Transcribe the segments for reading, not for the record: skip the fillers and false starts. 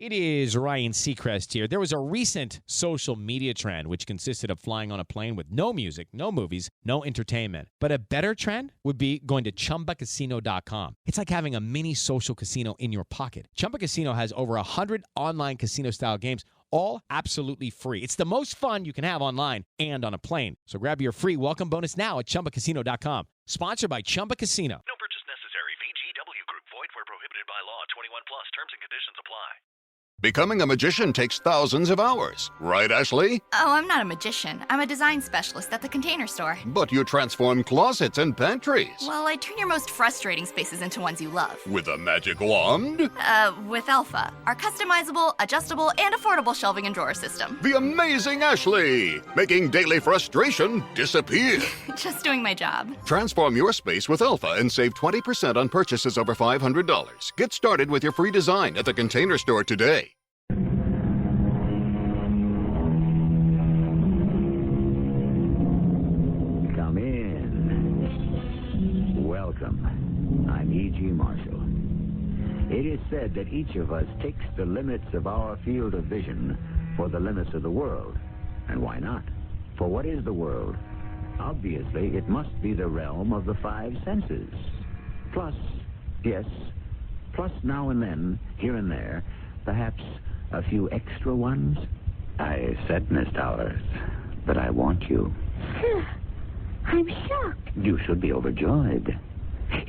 It is Ryan Seacrest here. There was a recent social media trend which consisted of flying on a plane with no music, no movies, no entertainment. But a better trend would be going to ChumbaCasino.com. It's like having a mini social casino in your pocket. Chumba Casino has over 100 online casino-style games, all absolutely free. It's the most fun you can have online and on a plane. So grab your free welcome bonus now at ChumbaCasino.com. Sponsored by Chumba Casino. No purchase necessary. VGW Group. Void where prohibited by law. 21 plus. Terms and conditions apply. Becoming a magician takes thousands of hours, right, Ashley? Oh, I'm not a magician. I'm a design specialist at the Container Store. But you transform closets and pantries. Well, I turn your most frustrating spaces into ones you love. With a magic wand? With Alpha, our customizable, adjustable, and affordable shelving and drawer system. The amazing Ashley, making daily frustration disappear. Just doing my job. Transform your space with Alpha and save 20% on purchases over $500. Get started with your free design at the Container Store today. Come in. Welcome. I'm E.G. Marshall. It is said that each of us takes the limits of our field of vision for the limits of the world. And why not? For what is the world? Obviously, it must be the realm of the five senses. Plus, yes, plus now and then, here and there, perhaps a few extra ones. I said, Miss Towers, that I want you. I'm shocked. You should be overjoyed.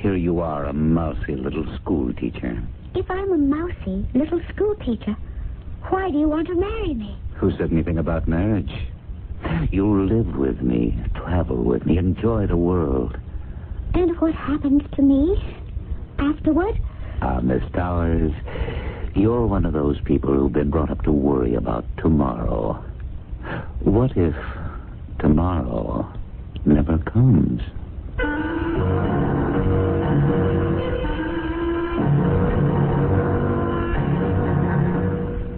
Here you are, a mousy little school teacher. If I'm a mousy little school teacher, why do you want to marry me? Who said anything about marriage? You'll live with me, travel with me, enjoy the world. And what happens to me afterward? Miss Towers, you're one of those people who've been brought up to worry about tomorrow. What if tomorrow never comes?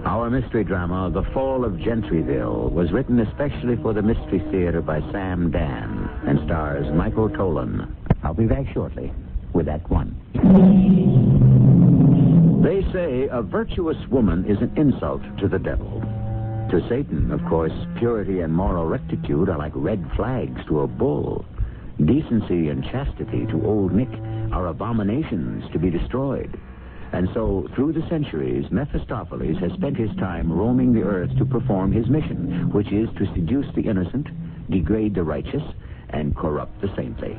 Our mystery drama, The Fall of Gentryville, was written especially for the Mystery Theater by Sam Dan and stars Michael Tolan. I'll be back shortly with Act One. They say a virtuous woman is an insult to the devil. To Satan, of course, purity and moral rectitude are like red flags to a bull. Decency and chastity to Old Nick are abominations to be destroyed. And so, through the centuries, Mephistopheles has spent his time roaming the earth to perform his mission, which is to seduce the innocent, degrade the righteous, and corrupt the saintly.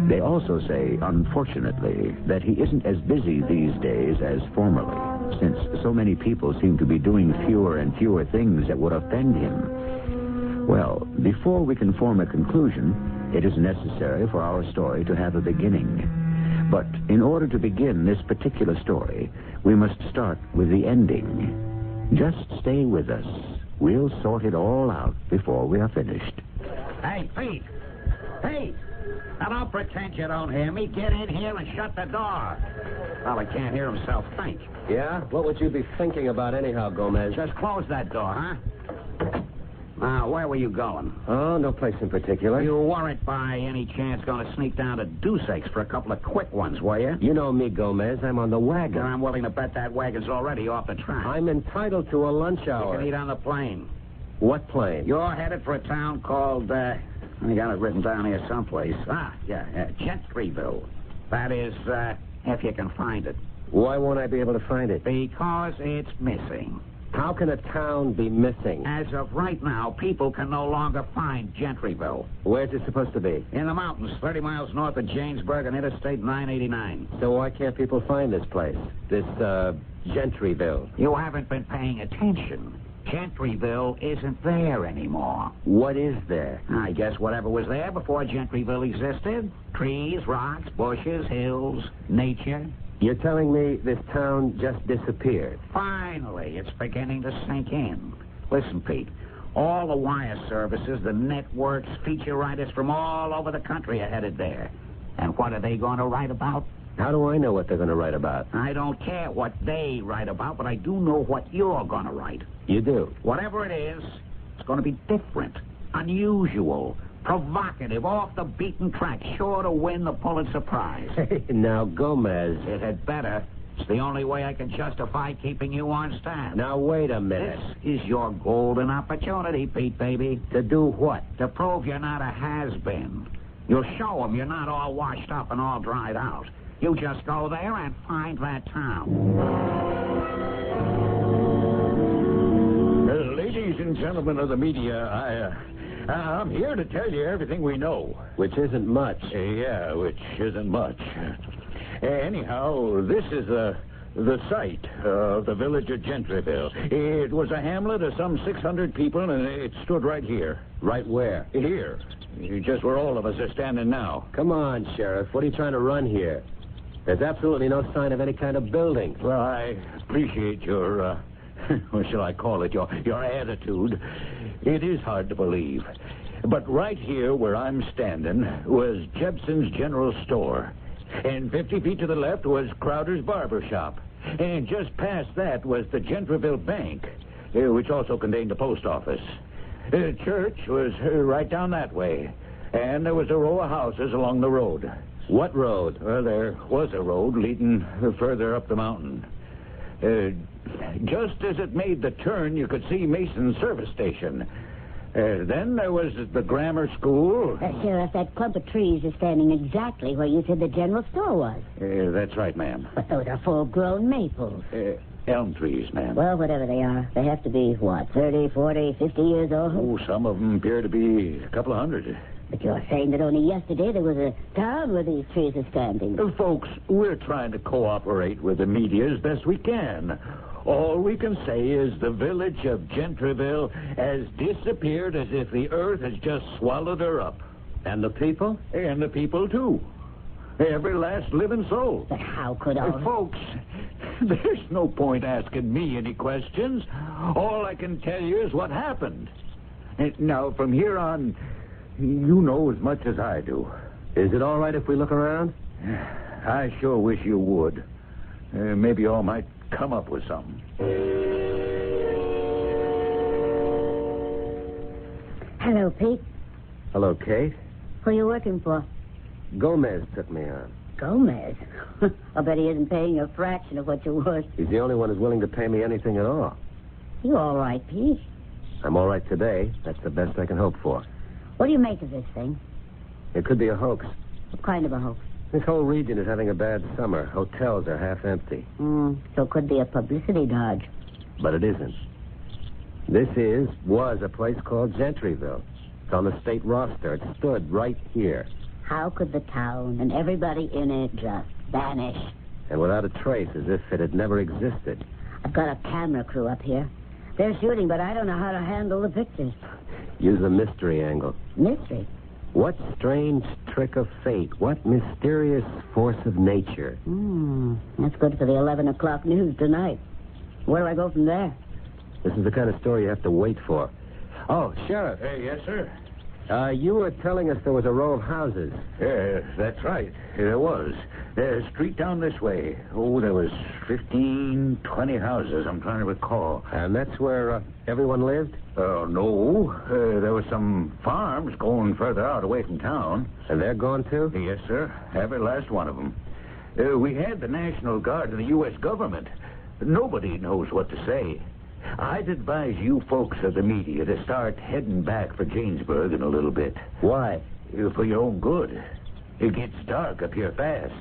They also say, unfortunately, that he isn't as busy these days as formerly, since so many people seem to be doing fewer and fewer things that would offend him. Well, before we can form a conclusion, it is necessary for our story to have a beginning. But in order to begin this particular story, we must start with the ending. Just stay with us. We'll sort it all out before we are finished. Hey, Pete! Pete! Now, don't pretend you don't hear me. Get in here and shut the door. Well, he can't hear himself think. Yeah? What would you be thinking about anyhow, Gomez? Just close that door, huh? Now, where were you going? Oh, no place in particular. You weren't by any chance going to sneak down to Deuce Aches for a couple of quick ones, were you? You know me, Gomez. I'm on the wagon. I'm willing to bet that wagon's already off the track. I'm entitled to a lunch You hour. can eat on the plane. What plane? You're headed for a town called, I got it written down here someplace. Gentryville. That is, if you can find it. Why won't I be able to find it? Because it's missing. How can a town be missing? As of right now, people can no longer find Gentryville. Where's it supposed to be? In the mountains, 30 miles north of Jamesburg on Interstate 989. So why can't people find this place? This, Gentryville? You haven't been paying attention. Gentryville isn't there anymore. What is there? I guess whatever was there before Gentryville existed. Trees, rocks, bushes, hills, nature. You're telling me this town just disappeared? Finally, it's beginning to sink in. Listen, Pete, all the wire services, the networks, feature writers from all over the country are headed there. And what are they going to write about? How do I know what they're going to write about? I don't care what they write about, but I do know what you're going to write. You do? Whatever it is, it's going to be different, unusual, provocative, off the beaten track, sure to win the Pulitzer Prize. Hey, now, Gomez. It had better. It's the only way I can justify keeping you on staff. Now, wait a minute. This is your golden opportunity, Pete, baby. To do what? To prove you're not a has-been. You'll show them you're not all washed up and all dried out. You just go there and find that town. Ladies and gentlemen of the media, I'm here to tell you everything we know. Which isn't much. Yeah, which isn't much. Anyhow, this is the site of the village of Gentryville. It was a hamlet of some 600 people, and it stood right here. Right where? Here. Just where all of us are standing now. Come on, Sheriff. What are you trying to run here? There's absolutely no sign of any kind of building. Well, I appreciate your, what shall I call it, your attitude. It is hard to believe. But right here where I'm standing was Jepson's General Store. And 50 feet to the left was Crowder's Barber Shop. And just past that was the Gentryville Bank, which also contained a post office. The church was right down that way. And there was a row of houses along the road. What road? Well, there was a road leading further up the mountain. Just as it made the turn, you could see Mason's service station. Then there was the grammar school. Sheriff, that clump of trees is standing exactly where you said the general store was. That's right, ma'am. But those are full-grown maples. Elm trees, ma'am. Well, whatever they are, they have to be, 30, 40, 50 years old? Oh, some of them appear to be a couple of hundred. But you're saying that only yesterday there was a town where these trees are standing. Folks, we're trying to cooperate with the media as best we can. All we can say is the village of Gentryville has disappeared as if the earth has just swallowed her up. And the people? And the people, too. Every last living soul. But how could all... Folks, there's no point asking me any questions. All I can tell you is what happened. Now, from here on, you know as much as I do. Is it all right if we look around? I sure wish you would. Maybe you all might come up with something. Hello, Pete. Hello, Kate. Who are you working for? Gomez took me on. Gomez? I bet he isn't paying a fraction of what you're worth. He's the only one who's willing to pay me anything at all. You all right, Pete? I'm all right today. That's the best I can hope for. What do you make of this thing? It could be a hoax. What kind of a hoax? This whole region is having a bad summer. Hotels are half empty. So it could be a publicity dodge. But it isn't. This was a place called Gentryville. It's on the state roster. It stood right here. How could the town and everybody in it just vanish? And without a trace, as if it had never existed. I've got a camera crew up here. They're shooting, but I don't know how to handle the pictures. Use the mystery angle. Mystery? What strange trick of fate? What mysterious force of nature? That's good for the 11 o'clock news tonight. Where do I go from there? This is the kind of story you have to wait for. Oh, Sheriff. Yes, sir. You were telling us there was a row of houses. That's right. There was. Street down this way. Oh, there was 15, 20 houses, I'm trying to recall. And that's where everyone lived? No. There were some farms going further out away from town. And they're gone, too? Yes, sir. Every last one of them. We had the National Guard and the U.S. government. Nobody knows what to say. I'd advise you folks of the media to start heading back for Jamesburg in a little bit. Why? For your own good. It gets dark up here fast.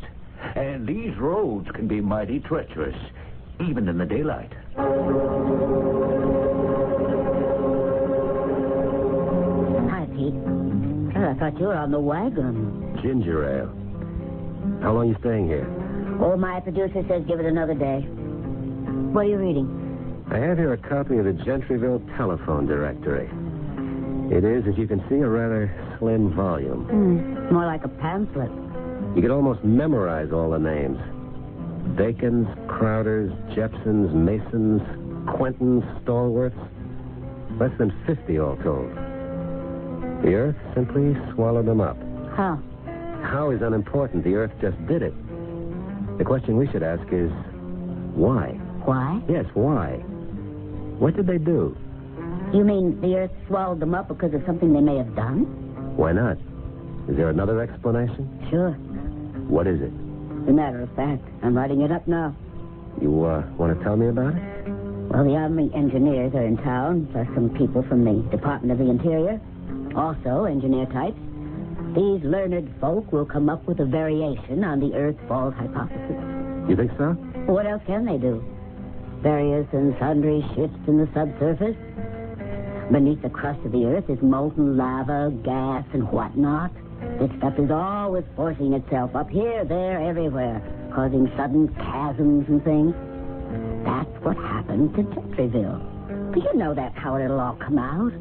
And these roads can be mighty treacherous, even in the daylight. Hi, Pete. I thought you were on the wagon. Ginger ale. How long are you staying here? Oh, my producer says give it another day. What are you reading? I have here a copy of the Gentryville telephone directory. It is, as you can see, a rather slim volume. More like a pamphlet. You could almost memorize all the names. Bacons, Crowders, Jepsons, Masons, Quentons, Stallworths. Less than 50 all told. The earth simply swallowed them up. How? How is unimportant. The earth just did it. The question we should ask is, why? Why? Yes, why? What did they do? You mean the earth swallowed them up because of something they may have done? Why not? Is there another explanation? Sure. What is it? As a matter of fact, I'm writing it up now. You want to tell me about it? Well, the Army engineers are in town, plus some people from the Department of the Interior. Also, engineer types. These learned folk will come up with a variation on the Earth fault hypothesis. You think so? What else can they do? Various and sundry shifts in the subsurface. Beneath the crust of the Earth is molten lava, gas, and whatnot. This stuff is always forcing itself up here, there, everywhere, causing sudden chasms and things. That's what happened to Gentryville. But you know that's how it'll all come out.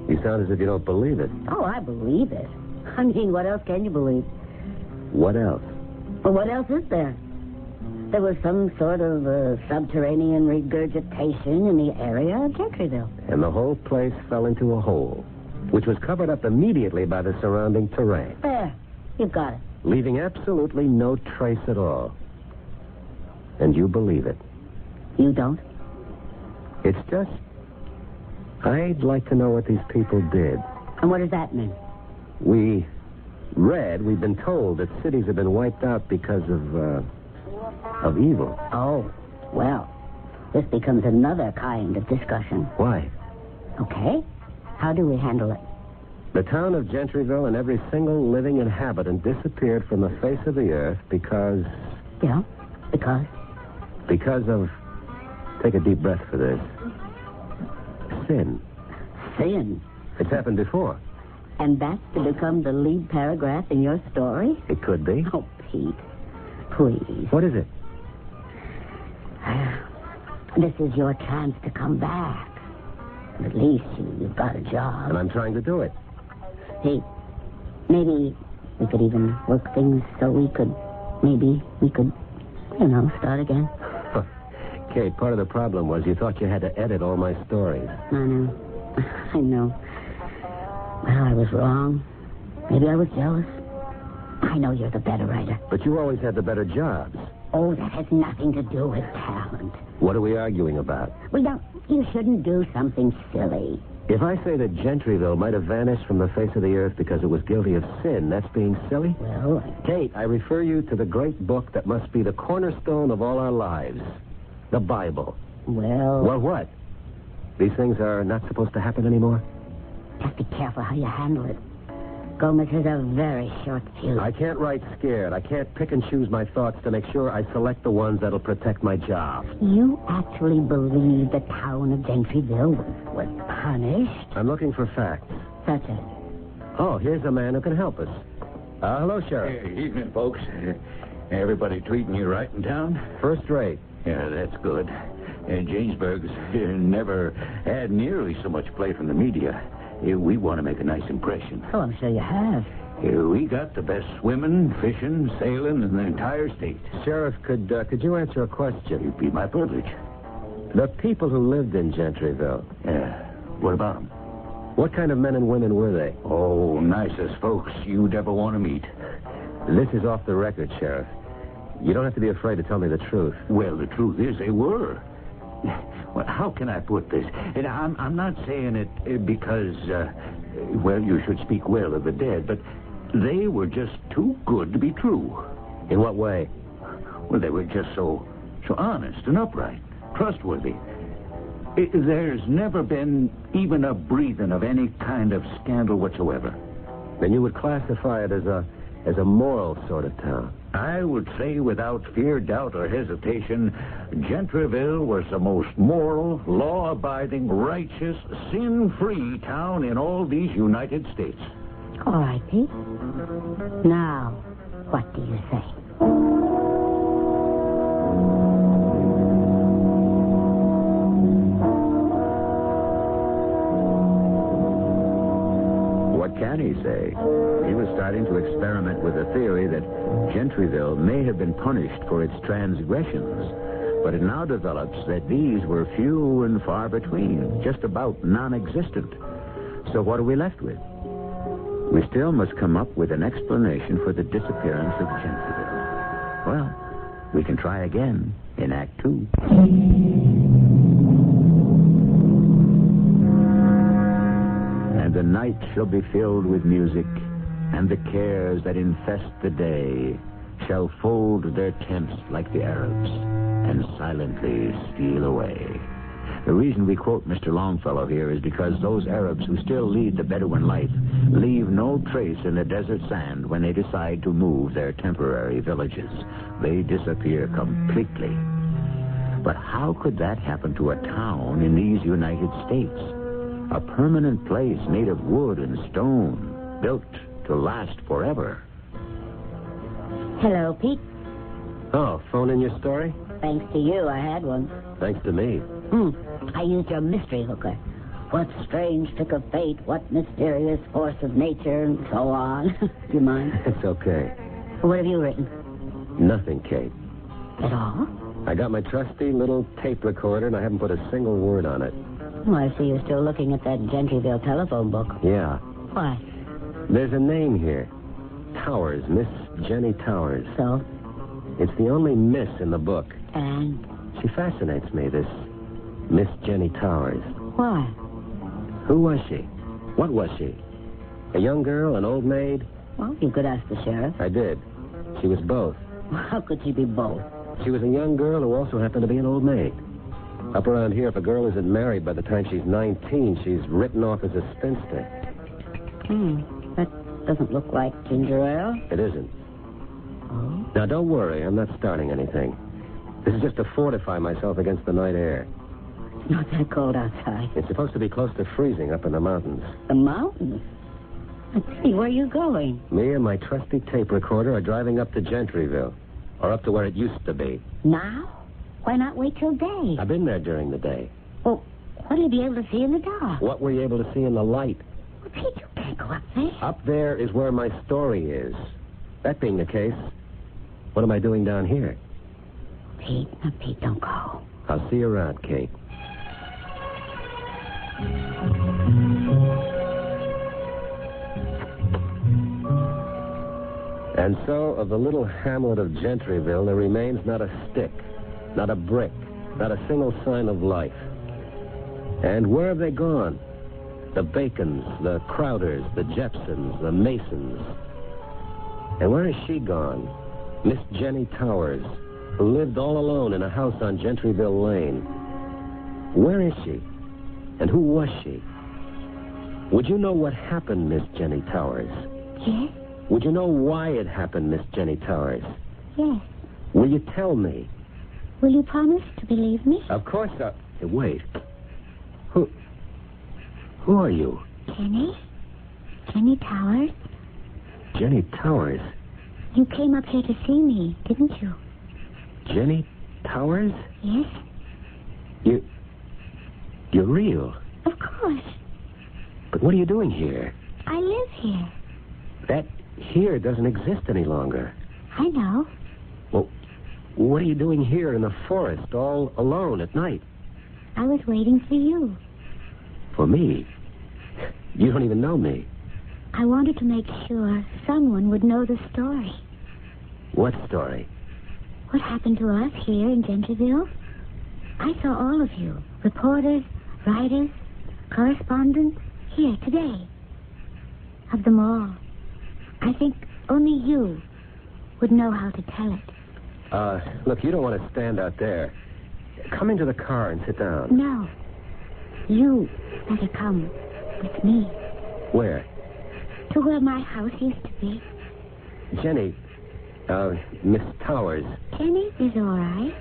You sound as if you don't believe it. Oh, I believe it. I mean, what else can you believe? What else? Well, what else is there? There was some sort of subterranean regurgitation in the area of Gentryville. And the whole place fell into a hole, which was covered up immediately by the surrounding terrain. There. You've got it. Leaving absolutely no trace at all. And you believe it. You don't? It's just... I'd like to know what these people did. And what does that mean? We've been told that cities have been wiped out because of evil. Oh, well, this becomes another kind of discussion. Why? Okay. How do we handle it? The town of Gentryville and every single living inhabitant disappeared from the face of the earth because... Yeah, because? Because of... Take a deep breath for this. Sin. Sin? It's happened before. And that's to become the lead paragraph in your story? It could be. Oh, Pete, please. What is it? This is your chance to come back. At least you've got a job. And I'm trying to do it. Pete, maybe we could even work things so we could, start again. Kate, part of the problem was you thought you had to edit all my stories. I know. Well, I was wrong. Maybe I was jealous. I know you're the better writer. But you always had the better jobs. Oh, that has nothing to do with talent. What are we arguing about? Well, you shouldn't do something silly. If I say that Gentryville might have vanished from the face of the earth because it was guilty of sin, that's being silly? Well, Kate, I refer you to the great book that must be the cornerstone of all our lives. The Bible. Well... Well, what? These things are not supposed to happen anymore? Just be careful how you handle it. Gomez has a very short fuse. I can't write scared. I can't pick and choose my thoughts to make sure I select the ones that'll protect my job. You actually believe the town of Gentryville was punished? I'm looking for facts. Such as? Oh, here's a man who can help us. Hello, Sheriff. Hey, evening, folks. Everybody treating you right in town? First rate. Yeah, that's good. Jamesburg's never had nearly so much play from the media. We want to make a nice impression. Oh, I'm sure you have. We got the best swimming, fishing, sailing in the entire state. Sheriff, could you answer a question? It'd be my privilege. The people who lived in Gentryville. What about them? What kind of men and women were they? Oh, nicest folks you'd ever want to meet. This is off the record, Sheriff. You don't have to be afraid to tell me the truth. Well, the truth is they were. Well, how can I put this? And I'm not saying it because, you should speak well of the dead, but they were just too good to be true. In what way? Well, they were just so honest and upright, trustworthy. There's never been even a breathing of any kind of scandal whatsoever. Then you would classify it as a moral sort of town. I would say without fear, doubt, or hesitation, Gentryville was the most moral, law-abiding, righteous, sin-free town in all these United States. All right, Pete. Now, what do you say? What can he say? He was starting to experiment with the theory that Gentryville may have been punished for its transgressions, but it now develops that these were few and far between, just about non-existent. So what are we left with? We still must come up with an explanation for the disappearance of Gentryville. Well, we can try again in Act 2. And the night shall be filled with music, and the cares that infest the day shall fold their tents like the Arabs, and silently steal away. The reason we quote Mr. Longfellow here is because those Arabs who still lead the Bedouin life leave no trace in the desert sand when they decide to move their temporary villages. They disappear completely. But how could that happen to a town in these United States? A permanent place made of wood and stone, built to last forever. Hello, Pete. Oh, phone in your story? Thanks to you, I had one. Thanks to me. I used your mystery hooker. What strange trick of fate, what mysterious force of nature, and so on. Do you mind? It's okay. What have you written? Nothing, Kate. At all? I got my trusty little tape recorder, and I haven't put a single word on it. Oh, I see you're still looking at that Gentryville telephone book. Yeah. Why? There's a name here. Towers, Miss Jenny Towers. So? It's the only miss in the book. And? She fascinates me, this Miss Jenny Towers. Why? Who was she? What was she? A young girl, an old maid? Well, you could ask the sheriff. I did. She was both. How could she be both? She was a young girl who also happened to be an old maid. Up around here, if a girl isn't married by the time she's 19, she's written off as a spinster. That doesn't look like ginger ale. It isn't. Oh? Now, don't worry. I'm not starting anything. This is just to fortify myself against the night air. It's not that cold outside. It's supposed to be close to freezing up in the mountains. The mountains? Let's see, where are you going? Me and my trusty tape recorder are driving up to Gentryville. Or up to where it used to be. Now? Why not wait till day? I've been there during the day. Well, what will you be able to see in the dark? What were you able to see in the light? Well, Pete, you can't go up there. Up there is where my story is. That being the case, what am I doing down here? Pete, don't go. I'll see you around, Kate. And so, of the little hamlet of Gentryville, there remains not a stick, not a brick, not a single sign of life. And where have they gone? The Bacons, the Crowders, the Jepsons, the Masons. And where is she gone? Miss Jenny Towers, who lived all alone in a house on Gentryville Lane. Where is she? And who was she? Would you know what happened, Miss Jenny Towers? Yes? Would you know why it happened, Miss Jenny Towers? Yes. Will you tell me? Will you promise to believe me? Of course I... Hey, wait. Who are you? Jenny? Jenny Towers? Jenny Towers? You came up here to see me, didn't you? Jenny Towers? Yes. You're real. Of course. But what are you doing here? I live here. That here doesn't exist any longer. I know. Well, what are you doing here in the forest, all alone at night? I was waiting for you. For me? You don't even know me. I wanted to make sure someone would know the story. What story? What happened to us here in Gentryville? I saw all of you. Reporters, writers, correspondents, here today. Of them all. I think only you would know how to tell it. Look, you don't want to stand out there. Come into the car and sit down. No. You better come with me. Where? To where my house used to be. Jenny, Miss Towers. Jenny is all right.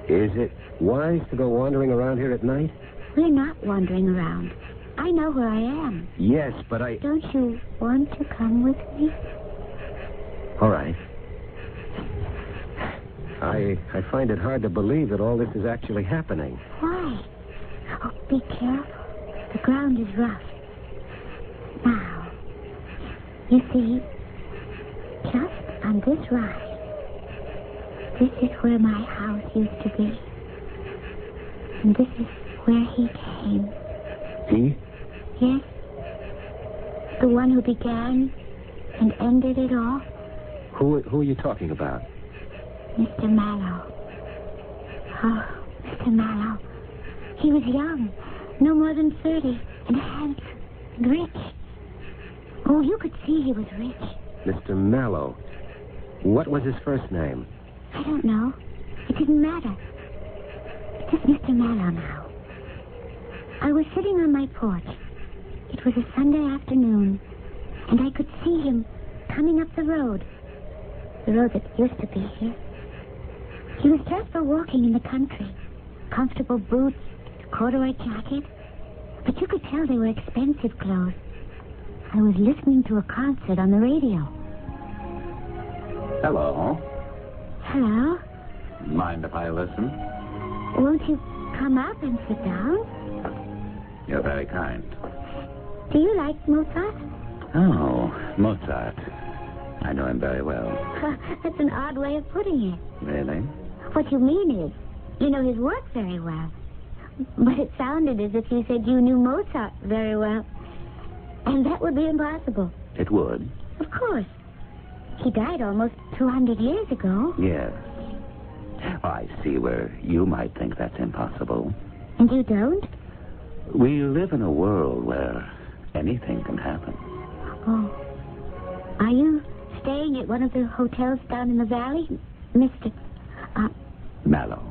Is it wise to go wandering around here at night? We're not wandering around. I know where I am. Yes, but I... Don't you want to come with me? All right. I find it hard to believe that all this is actually happening. Why? Oh, be careful. The ground is rough. Now, you see, just on this rise, this is where my house used to be. And this is where he came. He? Yes. The one who began and ended it all. Who are you talking about? Mr. Mallow. Oh, Mr. Mallow. He was young, no more than 30, and handsome and rich. Oh, you could see he was rich. Mr. Mallow. What was his first name? I don't know. It didn't matter. This is Mr. Mallow now. I was sitting on my porch. It was a Sunday afternoon, and I could see him coming up the road that used to be here. He was dressed for walking in the country. Comfortable boots, corduroy jacket. But you could tell they were expensive clothes. I was listening to a concert on the radio. Hello. Hello? Mind if I listen? Won't you come up and sit down? You're very kind. Do you like Mozart? Oh, Mozart. I know him very well. That's an odd way of putting it. Really? What you mean is, you know his work very well. But it sounded as if you said you knew Mozart very well. And that would be impossible. It would? Of course. He died almost 200 years ago. Yes. I see where you might think that's impossible. And you don't? We live in a world where anything can happen. Oh. Are you staying at one of the hotels down in the valley, Mr. Mallow.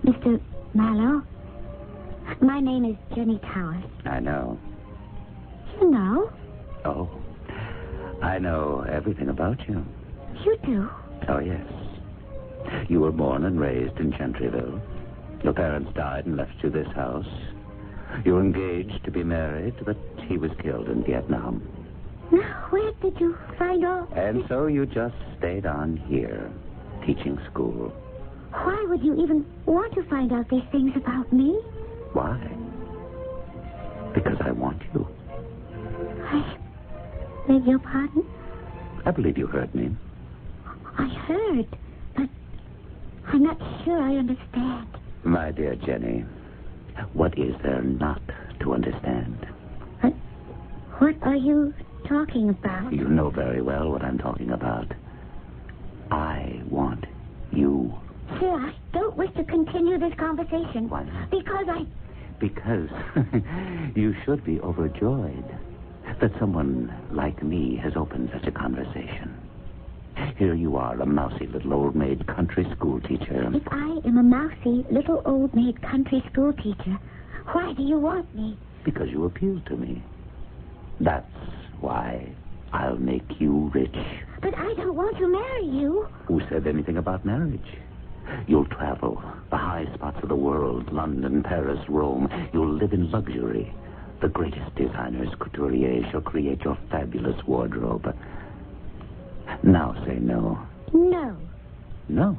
Mr. Mallow? My name is Jenny Towers. I know. You know? Oh. I know everything about you. You do? Oh, yes. You were born and raised in Gentryville. Your parents died and left you this house. You were engaged to be married, but he was killed in Vietnam. Now, where did you find all... And so you just stayed on here, teaching school. Why would you even want to find out these things about me? Why? Because I want you. I beg your pardon? I believe you heard me. I heard, but I'm not sure I understand. My dear Jenny, what is there not to understand? What are you talking about? You know very well what I'm talking about. I want you. Sir, I don't wish to continue this conversation. Why not? Because you should be overjoyed that someone like me has opened such a conversation. Here you are, a mousy little old-maid country school teacher. If I am a mousy little old-maid country school teacher, why do you want me? Because you appeal to me. That's why I'll make you rich. But I don't want to marry you. Who said anything about marriage? You'll travel the high spots of the world, London, Paris, Rome. You'll live in luxury. The greatest designers, couturiers, shall create your fabulous wardrobe. Now say no. No. No?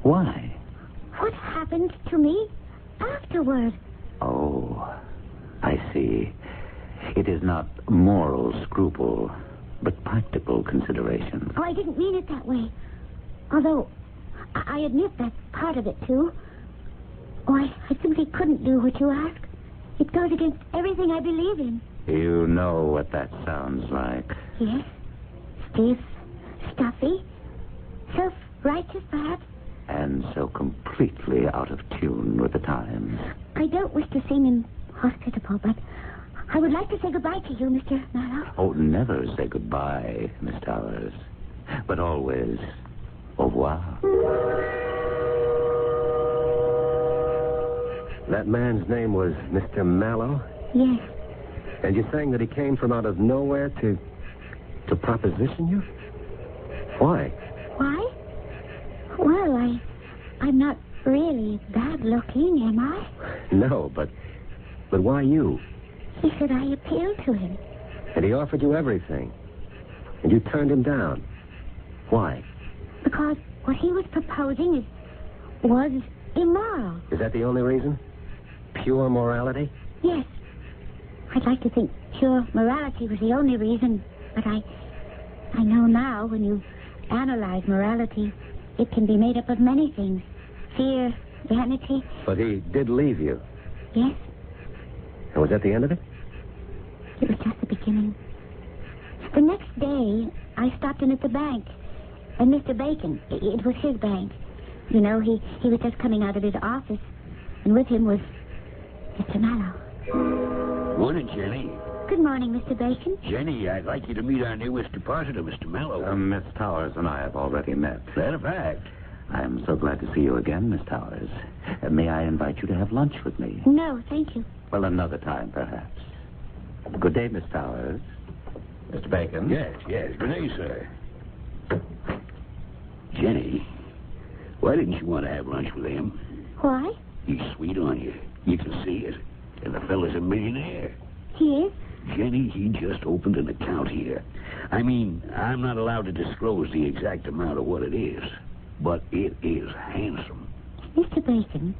Why? What happens to me afterward? Oh, I see. It is not moral scruple, but practical consideration. Oh, I didn't mean it that way. Although, I admit that's part of it, too. Oh, I simply couldn't do what you ask. It goes against everything I believe in. You know what that sounds like. Yes. Stiff, stuffy, self-righteous, perhaps. And so completely out of tune with the times. I don't wish to seem inhospitable, but I would like to say goodbye to you, Mr. Mallow. Oh, never say goodbye, Miss Towers. But always, au revoir. That man's name was Mr. Mallow? Yes. And you're saying that he came from out of nowhere to proposition you? Why? Why? Well, I'm not really bad looking, am I? No, but why you? He said I appealed to him. And he offered you everything. And you turned him down. Why? Because what he was proposing was immoral. Is that the only reason? Pure morality? Yes. I'd like to think pure morality was the only reason, but I know now when you analyze morality, it can be made up of many things. Fear, vanity. But he did leave you. Yes. And was that the end of it? It was just the beginning. The next day, I stopped in at the bank. And Mr. Bacon, it was his bank. You know, he was just coming out of his office. And with him was Mr. Mallow. Morning, Jenny. Good morning, Mr. Bacon. Jenny, I'd like you to meet our newest depositor, Mr. Mallow. Miss Towers and I have already met. Matter of fact, I'm so glad to see you again, Miss Towers. May I invite you to have lunch with me? No, thank you. Well, another time, perhaps. Good day, Miss Towers. Mr. Bacon? Yes. Good day, sir. Jenny, why didn't you want to have lunch with him? Why? He's sweet on you. You can see it. And the fella's a millionaire. He is? Jenny, he just opened an account here. I mean, I'm not allowed to disclose the exact amount of what it is, but it is handsome. Mr. Bacon,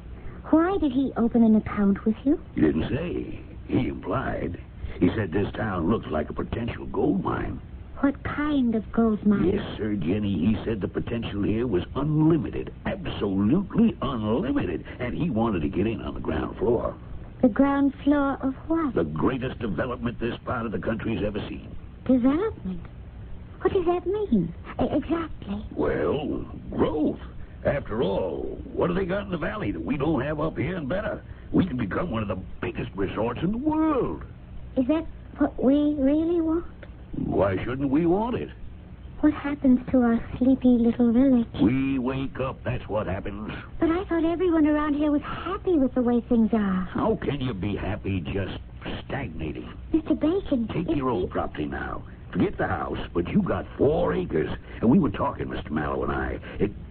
why did he open an account with you? He didn't say. He implied. He said this town looks like a potential gold mine. What kind of gold mine? Yes, sir, Jenny. He said the potential here was unlimited. Absolutely unlimited. And he wanted to get in on the ground floor. The ground floor of what? The greatest development this part of the country's ever seen. Development? What does that mean? Exactly. Well, growth. After all, what have they got in the valley that we don't have up here and better? We can become one of the biggest resorts in the world. Is that what we really want? Why shouldn't we want it? What happens to our sleepy little village? We wake up, that's what happens. But I thought everyone around here was happy with the way things are. How can you be happy just stagnating? Mr. Bacon... Take your own property now. Forget the house, but you got 4 acres. And we were talking, Mr. Mallow and I.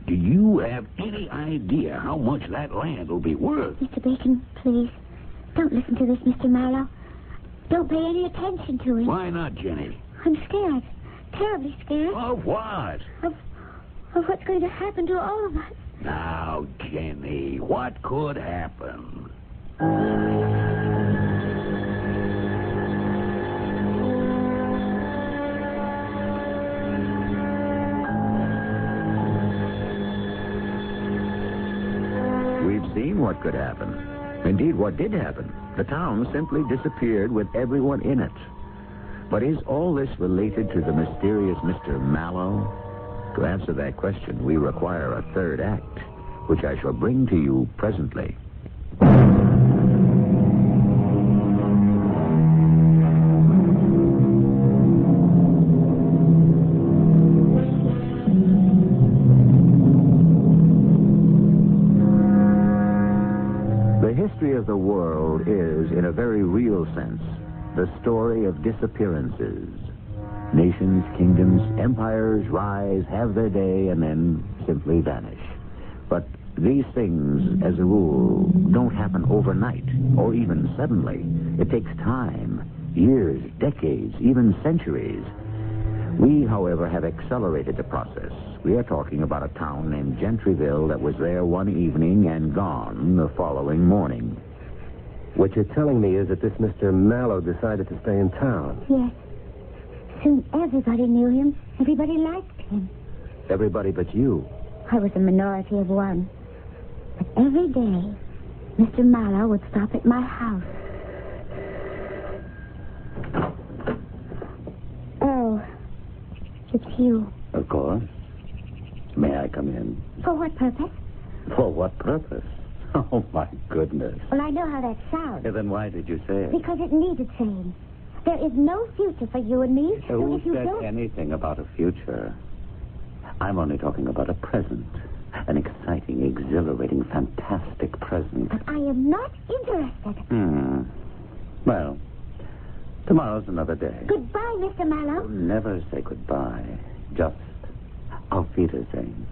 Do you have any idea how much that land will be worth? Mr. Bacon, please, don't listen to this, Mr. Mallow. Don't pay any attention to it. Why not, Jenny? I'm scared. Terribly scared. Of what? Of what's going to happen to all of us. Now, Jenny, what could happen? We've seen what could happen. Indeed, what did happen. The town simply disappeared with everyone in it. But is all this related to the mysterious Mr. Mallow? To answer that question, we require a third act, which I shall bring to you presently. The history of the world is, in a very real sense, the story of disappearances. Nations, kingdoms, empires rise, have their day, and then simply vanish. But these things, as a rule, don't happen overnight or even suddenly. It takes time, years, decades, even centuries. We, however, have accelerated the process. We are talking about a town named Gentryville that was there one evening and gone the following morning. What you're telling me is that this Mr. Mallow decided to stay in town. Yes. Soon everybody knew him. Everybody liked him. Everybody but you. I was a minority of one. But every day, Mr. Mallow would stop at my house. Oh, it's you. Of course. May I come in? For what purpose? For what purpose? Oh, my goodness. Well, I know how that sounds. Then why did you say it? Because it needed saying. There is no future for you and me. Who if you said don't... anything about a future? I'm only talking about a present. An exciting, exhilarating, fantastic present. But I am not interested. Well, tomorrow's another day. Goodbye, Mr. Mallow. Never say goodbye. Just auf Wiedersehen.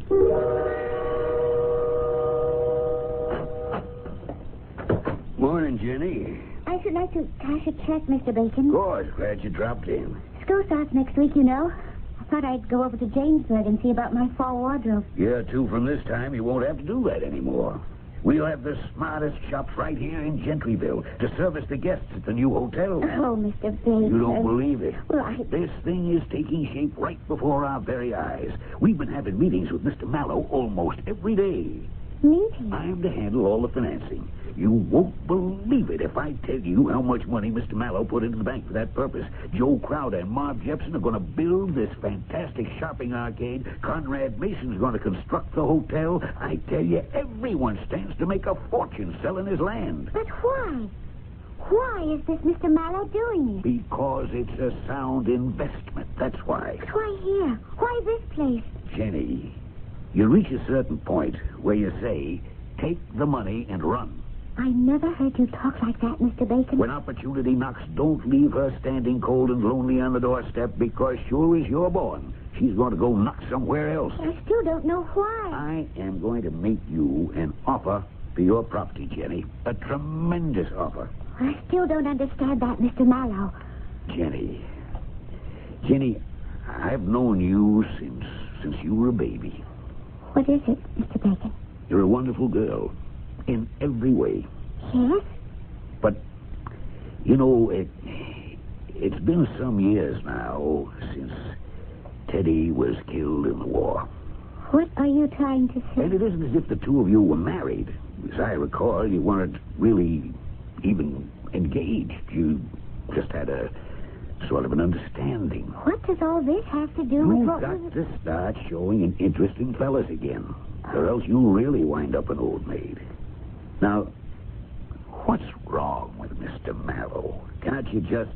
Morning, Jenny. I should like to cash a check, Mr. Bacon. Of course, glad you dropped in. School starts next week, you know. I thought I'd go over to Jamesburg and see about my fall wardrobe. Yeah, too, from this time, you won't have to do that anymore. We'll have the smartest shops right here in Gentryville to service the guests at the new hotel. Oh, Mr. Bacon. You don't believe it? Well, This thing is taking shape right before our very eyes. We've been having meetings with Mr. Mallow almost every day. Meeting? I'm to handle all the financing. You won't believe it if I tell you how much money Mr. Mallow put into the bank for that purpose. Joe Crowder and Marv Jepson are going to build this fantastic shopping arcade. Conrad Mason's going to construct the hotel. I tell you, everyone stands to make a fortune selling his land. But why? Why is this Mr. Mallow doing it? Because it's a sound investment. That's why. But why here? Why this place? Jenny, You reach a certain point where you say, take the money and run. I never heard you talk like that, Mr. Bacon. When opportunity knocks, don't leave her standing cold and lonely on the doorstep, because sure as you're born, she's going to go knock somewhere else. I still don't know why. I am going to make you an offer for your property, Jenny. A tremendous offer. I still don't understand that, Mr. Mallow. Jenny, I've known you since you were a baby. What is it, Mr. Bacon? You're a wonderful girl. In every way. Yes? But, it's been some years now since Teddy was killed in the war. What are you trying to say? And it isn't as if the two of you were married. As I recall, you weren't really even engaged. You just had a sort of an understanding. What does all this have to do with You've what got was... to start showing an interest in fellas again, or else you'll really wind up an old maid. Now, what's wrong with Mr. Mallow? Can't you just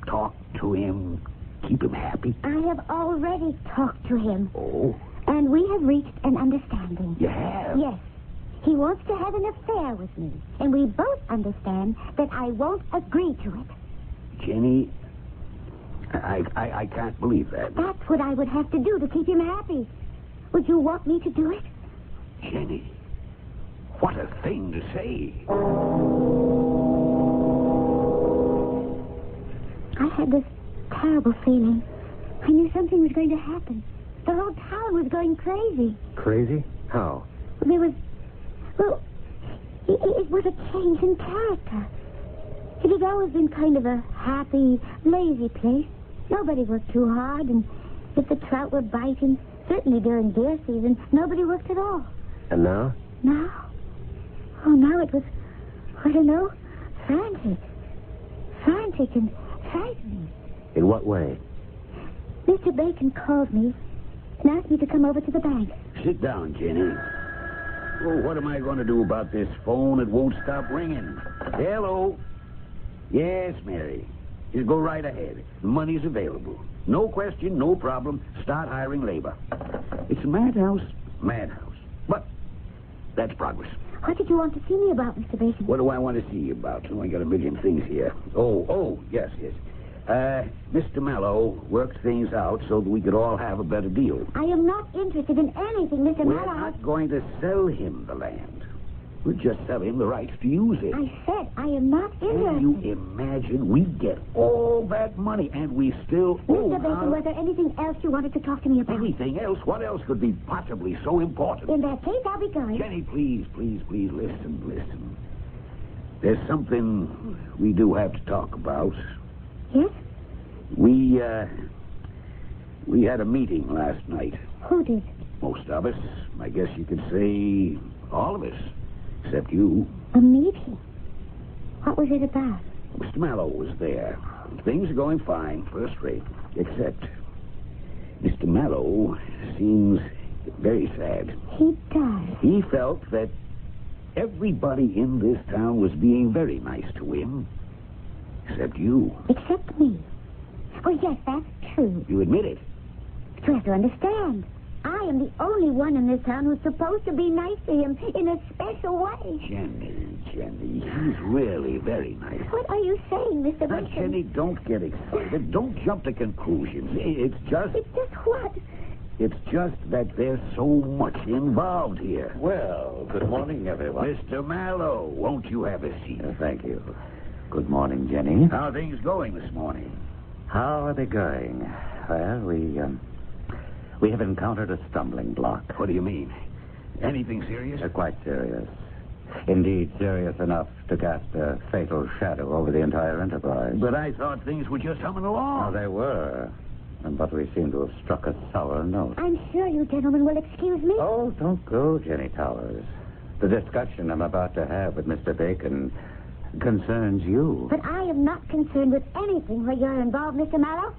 talk to him, keep him happy? I have already talked to him. Oh? And we have reached an understanding. You have? Yes. He wants to have an affair with me. And we both understand that I won't agree to it. Jenny, I can't believe that. That's what I would have to do to keep him happy. Would you want me to do it? Jenny, what a thing to say. I had this terrible feeling. I knew something was going to happen. The whole town was going crazy. Crazy? How? There was... Well, it was a change in character. It had always been kind of a happy, lazy place. Nobody worked too hard, and if the trout were biting, certainly during deer season, nobody worked at all. And now? Now? Oh, now it was, I don't know, frantic. Frantic and frightening. In what way? Mr. Bacon called me and asked me to come over to the bank. Sit down, Jenny. Oh, what am I going to do about this phone? It won't stop ringing. Hello? Yes, Mary. You go right ahead. The money's available. No question, no problem. Start hiring labor. It's a madhouse. Madhouse. But that's progress. What did you want to see me about, Mr. Bacon? What do I want to see you about? Oh, I got a million things here. Oh, yes. Mr. Mallow worked things out so that we could all have a better deal. I am not interested in anything, Mr. We're Mallow. not going to sell him the land. We'll just sell him the rights to use it. I said I am not interested. Can you imagine? We get all that money, and we still owe... Mr. Bacon, was there anything else you wanted to talk to me about? Anything else? What else could be possibly so important? In that case, I'll be going. Jenny, please, listen. There's something we do have to talk about. Yes? We had a meeting last night. Who did? Most of us. I guess you could say all of us. Except you. A meeting? What was it about? Mr. Mallow was there. Things are going fine, first rate. Except Mr. Mallow seems very sad. He does. He felt that everybody in this town was being very nice to him. Except you. Except me. Oh, yes, that's true. You admit it. You have to understand. I am the only one in this town who's supposed to be nice to him in a special way. Jenny, he's really very nice. What are you saying, Mr. Now, Bacon? Jenny, don't get excited. Don't jump to conclusions. It's just what? It's just that there's so much involved here. Well, good morning, everyone. Mr. Mallow, won't you have a seat? Thank you. Good morning, Jenny. How are things going this morning? How are they going? Well, we have encountered a stumbling block. What do you mean? Anything serious? Quite serious. Indeed, serious enough to cast a fatal shadow over the entire enterprise. But I thought things were just humming along. Oh, they were. But we seem to have struck a sour note. I'm sure you gentlemen will excuse me. Oh, don't go, Jenny Towers. The discussion I'm about to have with Mr. Bacon concerns you. But I am not concerned with anything where you're involved, Mr. Mallow.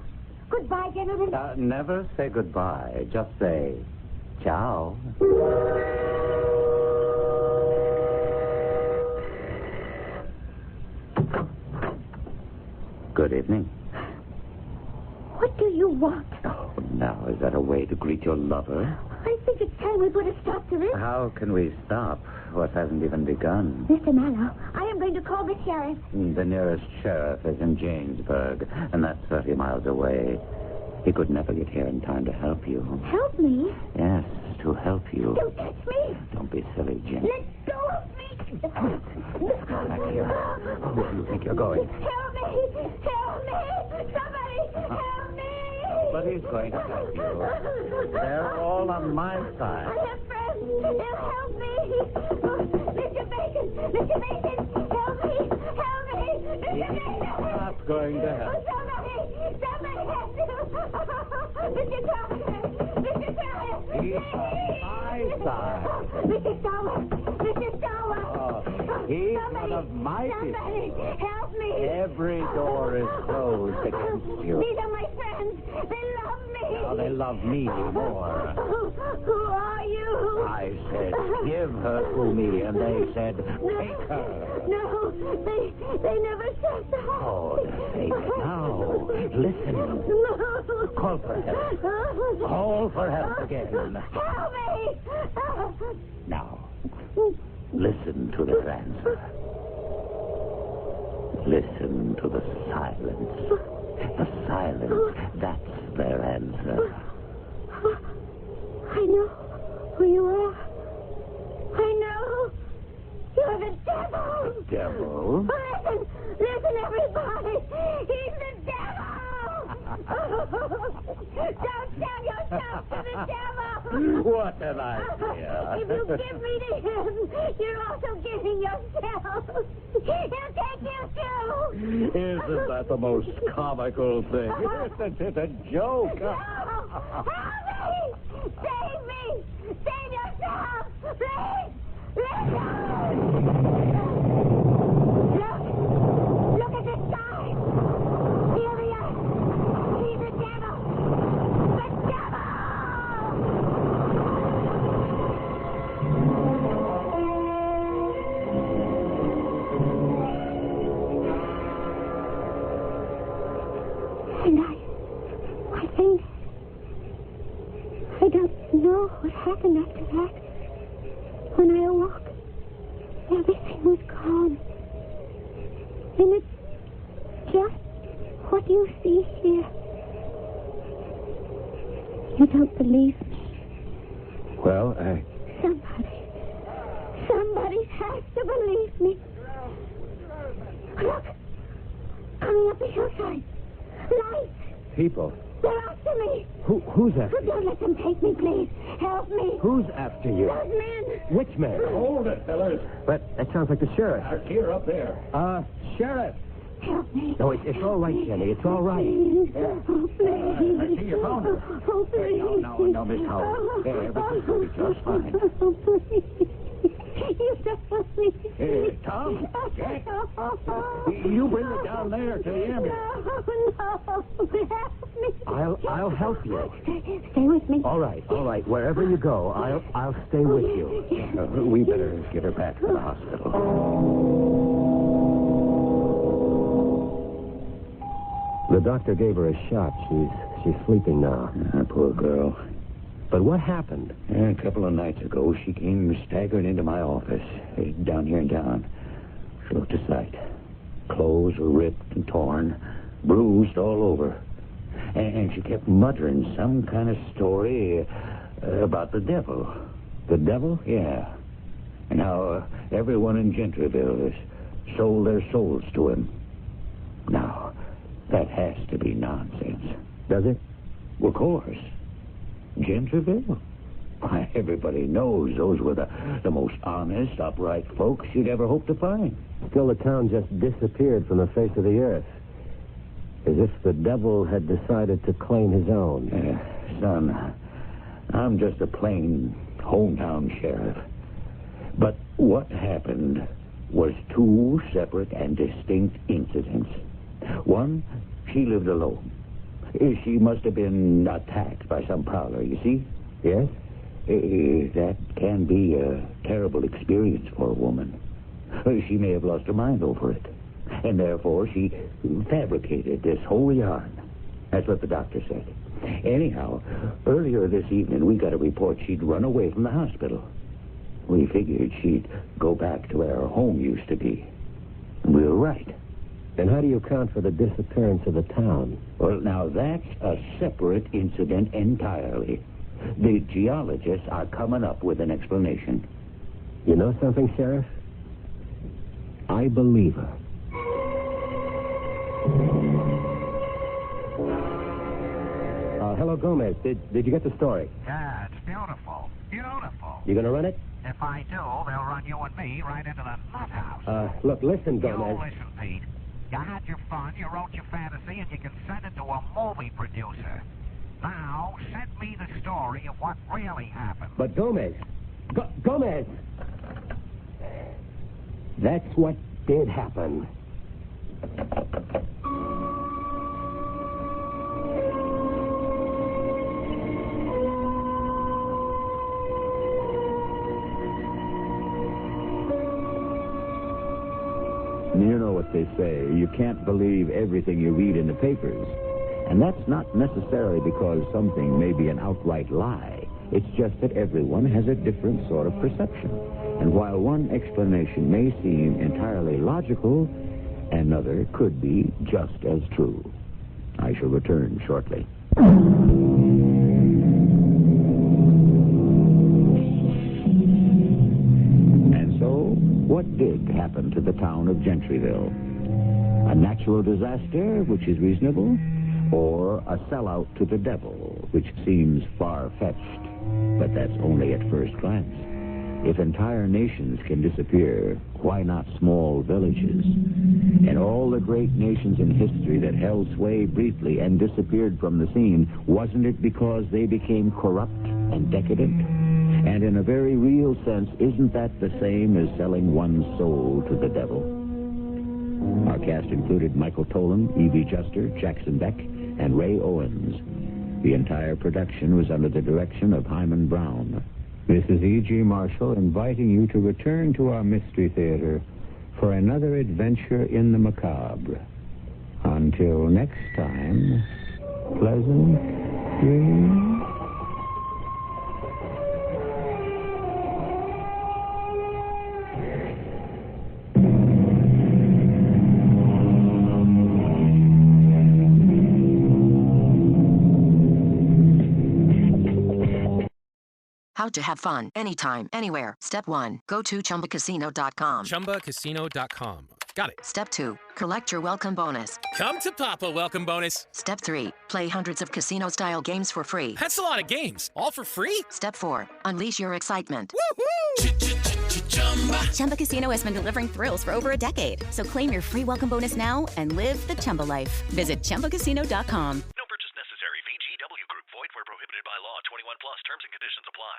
Goodbye, gentlemen. Never say goodbye. Just say ciao. Good evening. What do you want? Oh, now, is that a way to greet your lover? I think it's time we put a stop to this. How can we stop what hasn't even begun? Mr. Mallow, I am going to call the sheriff. The nearest sheriff is in Jamesburg, and that's 30 miles away. He could never get here in time to help you. Help me? Yes, to help you. Don't touch me. Don't be silly, Jim. Let go of me. Back here. Where do you think you're going? Help me. Help me. Somebody help me. Nobody's going to help you. They're all on my side. I have friends. They'll help me. Mr. Bacon. Mr. Bacon. Help me. Help me. Mr. Bacon. Not going to help. Somebody has to. Mr. Thomas. Mr. Thomas. He's on my side. Mr. Thomas. Mr. Thomas. He's one of my people. Somebody help me. Every door is closed against you. These are my friends. They love me. Now they love me more. Who are you? I said, give her to me, and they said, take her. No, they never said that. Oh, say now. Listen. No. Call for help. Call for help again. Help me. Now, listen to their answer. Listen to the silence. The silence, that's their answer. I know who you are. I know. You're the devil. The devil? Listen, everybody. He's the devil. Don't sell yourself to the devil. What an idea. If you give me to him, you're also giving yourself. He'll take you too. Isn't that the most comical thing? Isn't it a joke? No! Help me! Save me! Save yourself! Please! Let go! Look at the sky! Here we are! He's the devil! The devil! And I think I don't know what happened after that. When I awoke, everything was gone. And it's just what you see here. You don't believe me. Well, Somebody has to believe me. Look! Coming up the hillside. Lights! people. They're after me. Who's after you? Don't let them take me, please. Help me. Who's after you? Those men. Which man? Hold it, fellas. But that sounds like the sheriff. Here up there. Sheriff. Help me. No, it's all right, Jenny. It's all right. Oh, please. I see you found her. Oh, please. No, Miss Howard. Everything's going to be just fine. Oh, please. You don't want me. Hey, Tom, Jack, you bring it down there to the ambulance. No. Help me. I'll help you. Stay with me. All right. Wherever you go, I'll stay with you. We better get her back to the hospital. The doctor gave her a shot. She's sleeping now. Poor girl. But what happened? A couple of nights ago, she came staggering into my office, down here in town. She looked a sight. Clothes were ripped and torn, bruised all over. And she kept muttering some kind of story about the devil. The devil? Yeah. And how everyone in Gentryville has sold their souls to him. Now, that has to be nonsense. Does it? Well, of course. Gentryville? Why, everybody knows those were the most honest, upright folks you'd ever hope to find. Still, the town just disappeared from the face of the earth. As if the devil had decided to claim his own. Son, I'm just a plain hometown sheriff. But what happened was two separate and distinct incidents. One, she lived alone. She must have been attacked by some prowler, you see? Yes? That can be a terrible experience for a woman. She may have lost her mind over it. And therefore she fabricated this whole yarn. That's what the doctor said. Anyhow, earlier this evening, we got a report she'd run away from the hospital. We figured she'd go back to where her home used to be. And we were right. Then how do you account for the disappearance of the town? Well, now, that's a separate incident entirely. The geologists are coming up with an explanation. You know something, Sheriff? I believe her. Hello, Gomez. Did you get the story? Yeah, it's beautiful. Beautiful. You gonna run it? If I do, they'll run you and me right into the nut house. Look, listen, You Gomez. listen, Pete. You had your fun, you wrote your fantasy, and you can send it to a movie producer. Now, send me the story of what really happened. But Gomez. Gomez! That's what did happen. You know what they say. You can't believe everything you read in the papers. And that's not necessarily because something may be an outright lie. It's just that everyone has a different sort of perception. And while one explanation may seem entirely logical, another could be just as true. I shall return shortly. And so, what did happen to the town of Gentryville? A natural disaster, which is reasonable, or a sellout to the devil, which seems far-fetched, but that's only at first glance. If entire nations can disappear, why not small villages? And all the great nations in history that held sway briefly and disappeared from the scene, wasn't it because they became corrupt and decadent? And in a very real sense, isn't that the same as selling one's soul to the devil? Our cast included Michael Tolan, E.B. Juster, Jackson Beck, and Ray Owens. The entire production was under the direction of Hyman Brown. This is E.G. Marshall inviting you to return to our Mystery Theater for another adventure in the macabre. Until next time, pleasant dreams. How to have fun anytime, anywhere. Step 1. Go to ChumbaCasino.com. ChumbaCasino.com. Got it. Step 2. Collect your welcome bonus. Come to Papa welcome bonus. Step 3. Play hundreds of casino-style games for free. That's a lot of games. All for free? Step 4. Unleash your excitement. Woohoo! Chumba Casino has been delivering thrills for over a decade. So claim your free welcome bonus now and live the Chumba life. Visit ChumbaCasino.com. No purchase necessary. VGW Group. Void where prohibited by law. 21 plus. Terms and conditions apply.